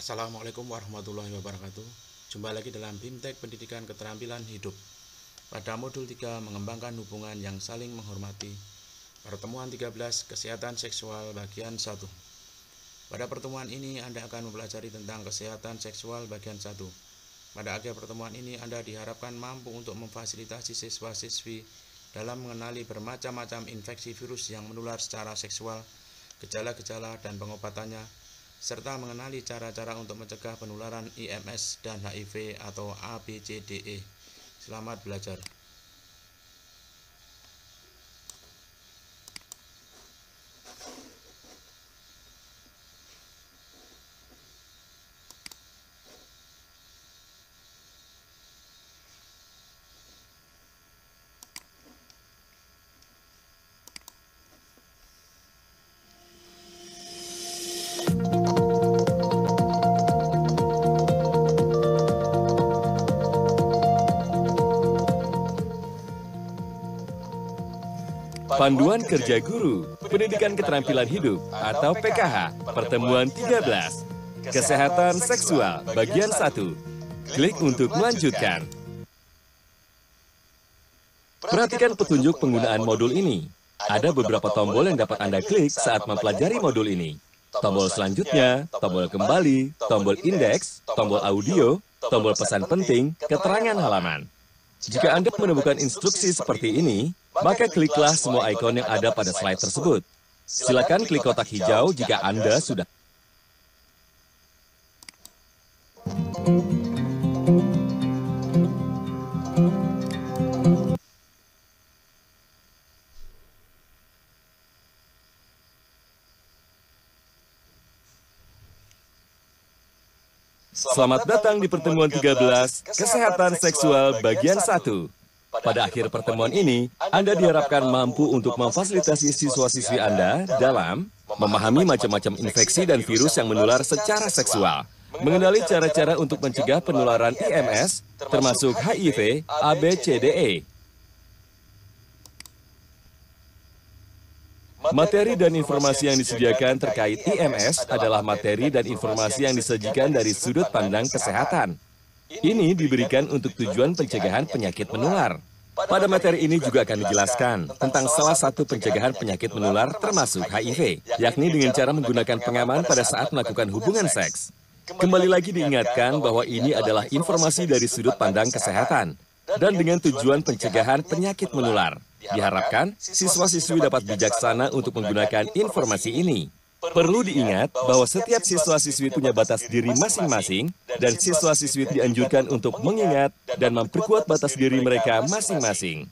Assalamualaikum warahmatullahi wabarakatuh. Jumpa lagi dalam BIMTEK Pendidikan Keterampilan Hidup. Pada modul 3 mengembangkan hubungan yang saling menghormati. Pertemuan 13 Kesehatan Seksual bagian 1. Pada pertemuan ini Anda akan mempelajari tentang kesehatan seksual bagian 1. Pada akhir pertemuan ini Anda diharapkan mampu untuk memfasilitasi siswa-siswi dalam mengenali bermacam-macam infeksi virus yang menular secara seksual, gejala-gejala dan pengobatannya, serta mengenali cara-cara untuk mencegah penularan IMS dan HIV atau ABCDE. Selamat belajar. Panduan Kerja Guru, Pendidikan Keterampilan Hidup atau PKH, Pertemuan 13, Kesehatan Seksual, Bagian 1. Klik untuk melanjutkan. Perhatikan petunjuk penggunaan modul ini. Ada beberapa tombol yang dapat Anda klik saat mempelajari modul ini. Tombol selanjutnya, tombol kembali, tombol indeks, tombol audio, tombol pesan penting, keterangan halaman. Jika Anda menemukan instruksi seperti ini, maka kliklah semua ikon yang ada pada slide tersebut. Silakan klik kotak hijau jika Anda sudah. Selamat datang di pertemuan 13, Kesehatan Seksual bagian 1. Pada akhir pertemuan ini, Anda diharapkan mampu untuk memfasilitasi siswa-siswi Anda dalam memahami macam-macam infeksi dan virus yang menular secara seksual, mengenali cara-cara untuk mencegah penularan IMS, termasuk HIV, ABCDE. Materi dan informasi yang disediakan terkait IMS adalah materi dan informasi yang disajikan dari sudut pandang kesehatan. Ini diberikan untuk tujuan pencegahan penyakit menular. Pada materi ini juga akan dijelaskan tentang salah satu pencegahan penyakit menular termasuk HIV, yakni dengan cara menggunakan pengaman pada saat melakukan hubungan seks. Kembali lagi diingatkan bahwa ini adalah informasi dari sudut pandang kesehatan dan dengan tujuan pencegahan penyakit menular. Diharapkan siswa-siswi dapat bijaksana untuk menggunakan informasi ini. Perlu diingat bahwa setiap siswa-siswi punya batas diri masing-masing dan siswa-siswi dianjurkan untuk mengingat dan memperkuat batas diri mereka masing-masing.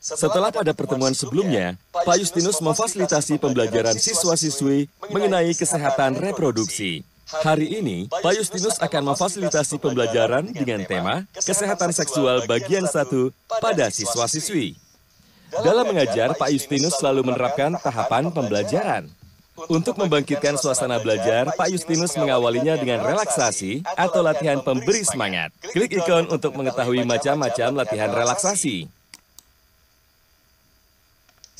Setelah pada pertemuan sebelumnya, Pak Justinus memfasilitasi pembelajaran siswa-siswi mengenai kesehatan reproduksi. Hari ini, Pak Justinus akan memfasilitasi pembelajaran dengan tema Kesehatan Seksual bagian 1 pada siswa-siswi. Dalam mengajar, Pak Justinus selalu menerapkan tahapan pembelajaran. Untuk membangkitkan suasana belajar, Pak Justinus mengawalinya dengan relaksasi atau latihan pemberi semangat. Klik ikon untuk mengetahui macam-macam latihan relaksasi.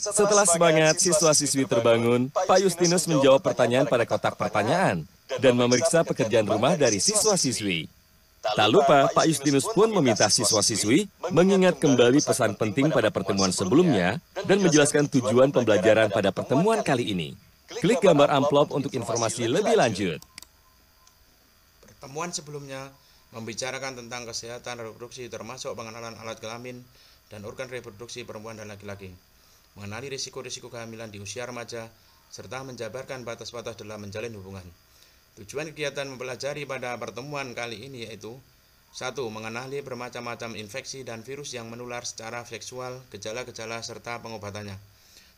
Setelah semangat, siswa-siswi terbangun, Pak Justinus menjawab pertanyaan pada kotak pertanyaan dan memeriksa pekerjaan rumah dari siswa-siswi. Tak lupa, Pak Justinus pun meminta siswa-siswi mengingat kembali pesan penting pada pertemuan sebelumnya dan menjelaskan tujuan pembelajaran pada pertemuan kali ini. Klik gambar amplop untuk informasi lebih lanjut. Pertemuan sebelumnya membicarakan tentang kesehatan reproduksi termasuk pengenalan alat kelamin dan organ reproduksi perempuan dan laki-laki, mengenali risiko-risiko kehamilan di usia remaja, serta menjabarkan batas-batas dalam menjalin hubungan. Tujuan kegiatan mempelajari pada pertemuan kali ini yaitu 1. Mengenali bermacam-macam infeksi dan virus yang menular secara seksual, gejala-gejala, serta pengobatannya.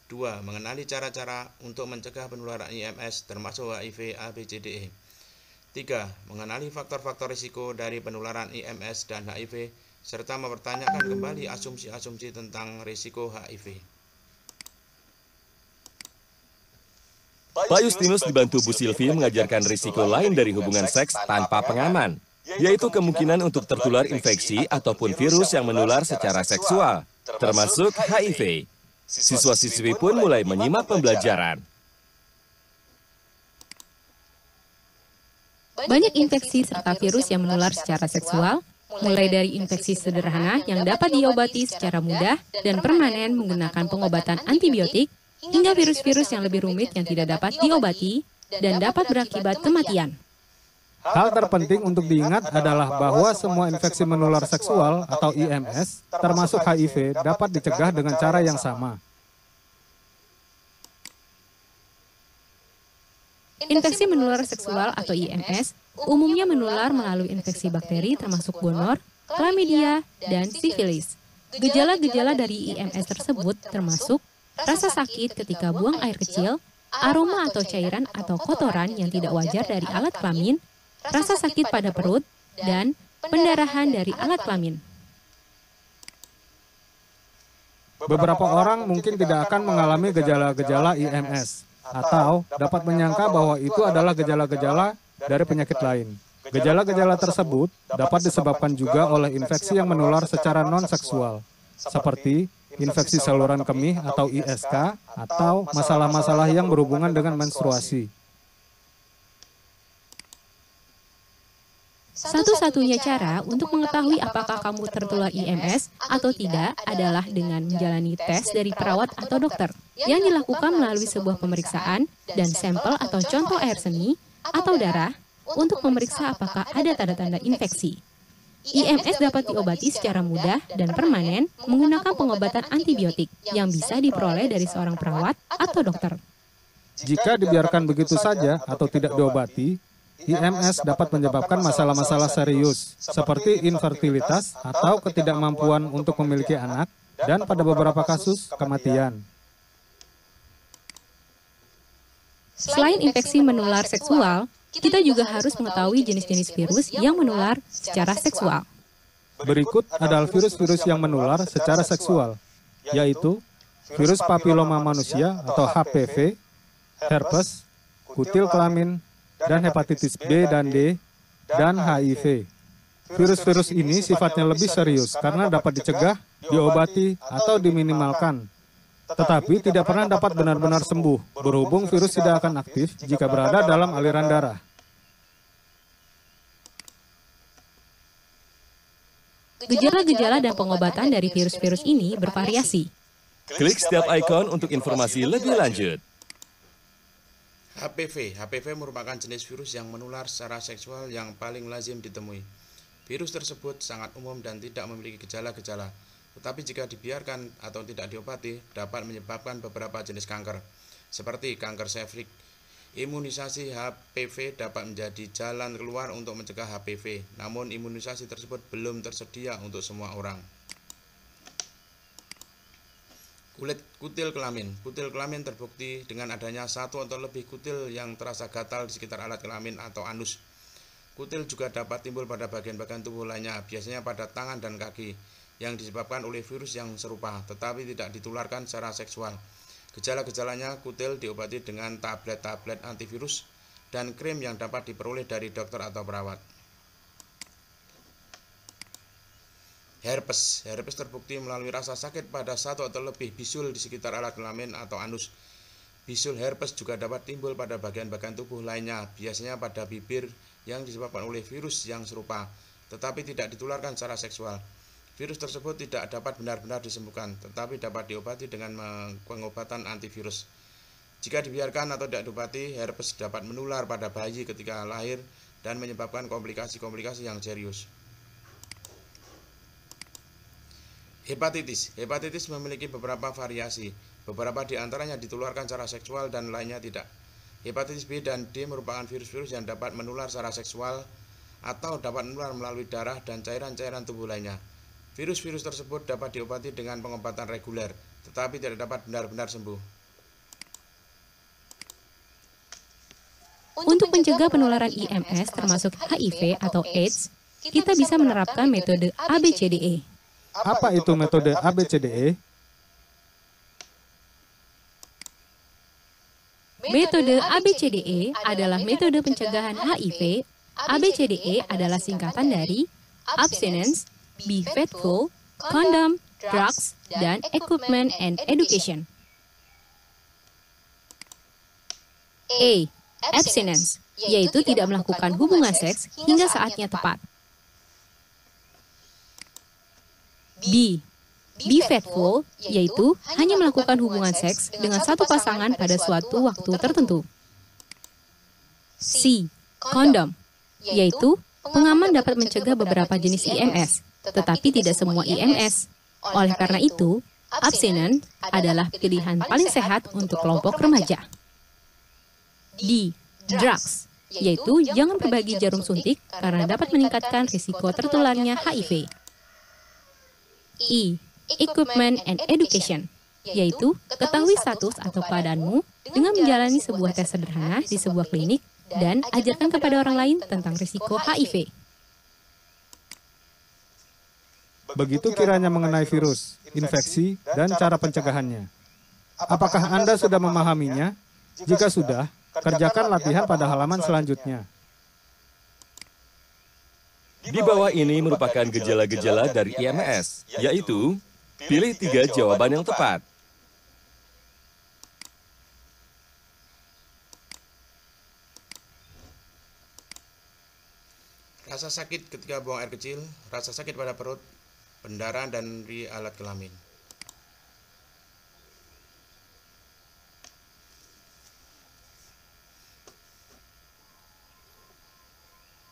2. Mengenali cara-cara untuk mencegah penularan IMS termasuk HIV, ABCDE. 3. Mengenali faktor-faktor risiko dari penularan IMS dan HIV, serta mempertanyakan kembali asumsi-asumsi tentang risiko HIV. Pak Justinus dibantu Bu Silvi mengajarkan risiko lain dari hubungan seks tanpa pengaman, yaitu kemungkinan untuk tertular infeksi ataupun virus yang menular secara seksual, termasuk HIV. Siswa-siswi pun mulai menyimak pembelajaran. Banyak infeksi serta virus yang menular secara seksual, mulai dari infeksi sederhana yang dapat diobati secara mudah dan permanen menggunakan pengobatan antibiotik, hingga virus-virus yang lebih rumit yang tidak dapat diobati dan dapat berakibat kematian. Hal terpenting untuk diingat adalah bahwa semua infeksi menular seksual atau IMS, termasuk HIV, dapat dicegah dengan cara yang sama. Infeksi menular seksual atau IMS umumnya menular melalui infeksi bakteri termasuk gonor, chlamydia, dan sifilis. Gejala-gejala dari IMS tersebut termasuk rasa sakit ketika buang air kecil, aroma atau cairan atau kotoran yang tidak wajar dari alat kelamin, rasa sakit pada perut, dan pendarahan dari alat kelamin. Beberapa orang mungkin tidak akan mengalami gejala-gejala IMS, atau dapat menyangka bahwa itu adalah gejala-gejala dari penyakit lain. Gejala-gejala tersebut dapat disebabkan juga oleh infeksi yang menular secara non-seksual, seperti infeksi saluran kemih atau ISK, atau masalah-masalah yang berhubungan dengan menstruasi. Satu-satunya cara untuk mengetahui apakah kamu tertular IMS atau tidak adalah dengan menjalani tes dari perawat atau dokter yang dilakukan melalui sebuah pemeriksaan dan sampel atau contoh air seni atau darah untuk memeriksa apakah ada tanda-tanda infeksi. IMS dapat diobati secara mudah dan permanen menggunakan pengobatan antibiotik yang bisa diperoleh dari seorang perawat atau dokter. Jika dibiarkan begitu saja atau tidak diobati, IMS dapat menyebabkan masalah-masalah serius, seperti infertilitas atau ketidakmampuan untuk memiliki anak, dan pada beberapa kasus, kematian. Selain infeksi menular seksual, kita juga harus mengetahui jenis-jenis virus yang menular secara seksual. Berikut adalah virus-virus yang menular secara seksual, yaitu virus papiloma manusia atau HPV, herpes, kutil kelamin, dan hepatitis B dan D, dan HIV. Virus-virus ini sifatnya lebih serius karena dapat dicegah, diobati, atau diminimalkan. Tetapi tidak pernah dapat benar-benar sembuh, berhubung virus tidak akan aktif jika berada dalam aliran darah. Gejala-gejala dan pengobatan dari virus-virus ini bervariasi. Klik setiap ikon untuk informasi lebih lanjut. HPV merupakan jenis virus yang menular secara seksual yang paling lazim ditemui. Virus tersebut sangat umum dan tidak memiliki gejala-gejala, tetapi jika dibiarkan atau tidak diobati dapat menyebabkan beberapa jenis kanker, seperti kanker serviks. Imunisasi HPV dapat menjadi jalan keluar untuk mencegah HPV, namun imunisasi tersebut belum tersedia untuk semua orang. Kutil kelamin. Kutil kelamin terbukti dengan adanya satu atau lebih kutil yang terasa gatal di sekitar alat kelamin atau anus. Kutil juga dapat timbul pada bagian-bagian tubuh lainnya, biasanya pada tangan dan kaki, yang disebabkan oleh virus yang serupa, tetapi tidak ditularkan secara seksual. Gejala-gejalanya, kutil diobati dengan tablet-tablet antivirus dan krim yang dapat diperoleh dari dokter atau perawat. Herpes terbukti melalui rasa sakit pada satu atau lebih bisul di sekitar alat kelamin atau anus. Bisul herpes juga dapat timbul pada bagian-bagian tubuh lainnya, biasanya pada bibir yang disebabkan oleh virus yang serupa, tetapi tidak ditularkan secara seksual. Virus tersebut tidak dapat benar-benar disembuhkan, tetapi dapat diobati dengan pengobatan antivirus. Jika dibiarkan atau tidak diobati, herpes dapat menular pada bayi ketika lahir dan menyebabkan komplikasi-komplikasi yang serius. Hepatitis memiliki beberapa variasi, beberapa di antaranya ditularkan secara seksual dan lainnya tidak. Hepatitis B dan D merupakan virus-virus yang dapat menular secara seksual atau dapat menular melalui darah dan cairan-cairan tubuh lainnya. Virus-virus tersebut dapat diobati dengan pengobatan reguler, tetapi tidak dapat benar-benar sembuh. Untuk mencegah penularan IMS termasuk HIV atau AIDS, kita bisa menerapkan metode ABCDE. Apa itu metode ABCDE? Metode ABCDE adalah metode pencegahan HIV. ABCDE adalah singkatan dari Abstinence, Be Faithful, Condom, Drugs, dan Equipment and Education. A. Abstinence, yaitu tidak melakukan hubungan seks hingga saatnya tepat. B. Be faithful, yaitu hanya melakukan hubungan seks dengan satu pasangan pada suatu waktu tertentu. C. Kondom, yaitu pengaman dapat mencegah beberapa jenis IMS, tetapi tidak semua IMS. Oleh karena itu, abstinent adalah pilihan paling sehat untuk kelompok remaja. D. Drugs, yaitu jangan berbagi jarum suntik karena dapat meningkatkan risiko tertularnya HIV. E. Equipment and Education, yaitu ketahui status atau keadaanmu dengan menjalani sebuah tes sederhana di sebuah klinik dan ajarkan kepada orang lain tentang risiko HIV. Begitu kiranya mengenai virus, infeksi, dan cara pencegahannya. Apakah Anda sudah memahaminya? Jika sudah, kerjakan latihan pada halaman selanjutnya. Di bawah ini merupakan gejala-gejala dari IMS, yaitu pilih 3 jawaban yang tepat. Rasa sakit ketika buang air kecil, rasa sakit pada perut, pendarahan dan nyeri alat kelamin.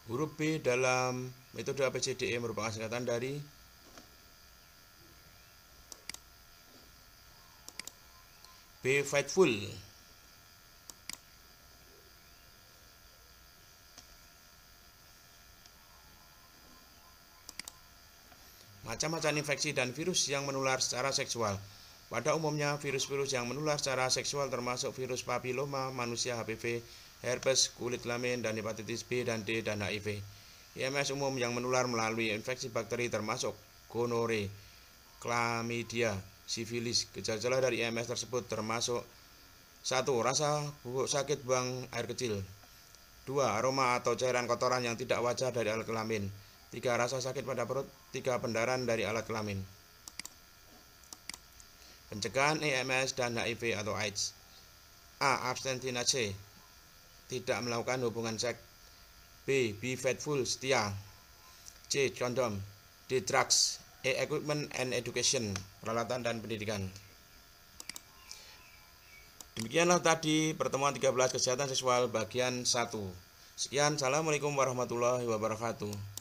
Huruf B dalam metode ABCDE merupakan singkatan dari B. Faithful. Macam-macam infeksi dan virus yang menular secara seksual. Pada umumnya, virus-virus yang menular secara seksual termasuk virus papiloma manusia HPV, herpes, kulit kelamin, dan hepatitis B dan D, dan HIV. IMS umum yang menular melalui infeksi bakteri termasuk gonore, chlamydia, sifilis. Gejala dari IMS tersebut termasuk 1. Rasa sakit buang air kecil. 2. Aroma atau cairan kotoran yang tidak wajar dari alat kelamin. 3. Rasa sakit pada perut. 3. Pendarahan dari alat kelamin. Pencegahan IMS dan HIV atau AIDS. A. Abstinensi, tidak melakukan hubungan seks. B. Be faithful, setia. C. Kondom. D. Drugs. E. Equipment and Education, peralatan dan pendidikan. Demikianlah tadi pertemuan 13 kesehatan seksual bagian 1. Sekian, assalamualaikum warahmatullahi wabarakatuh.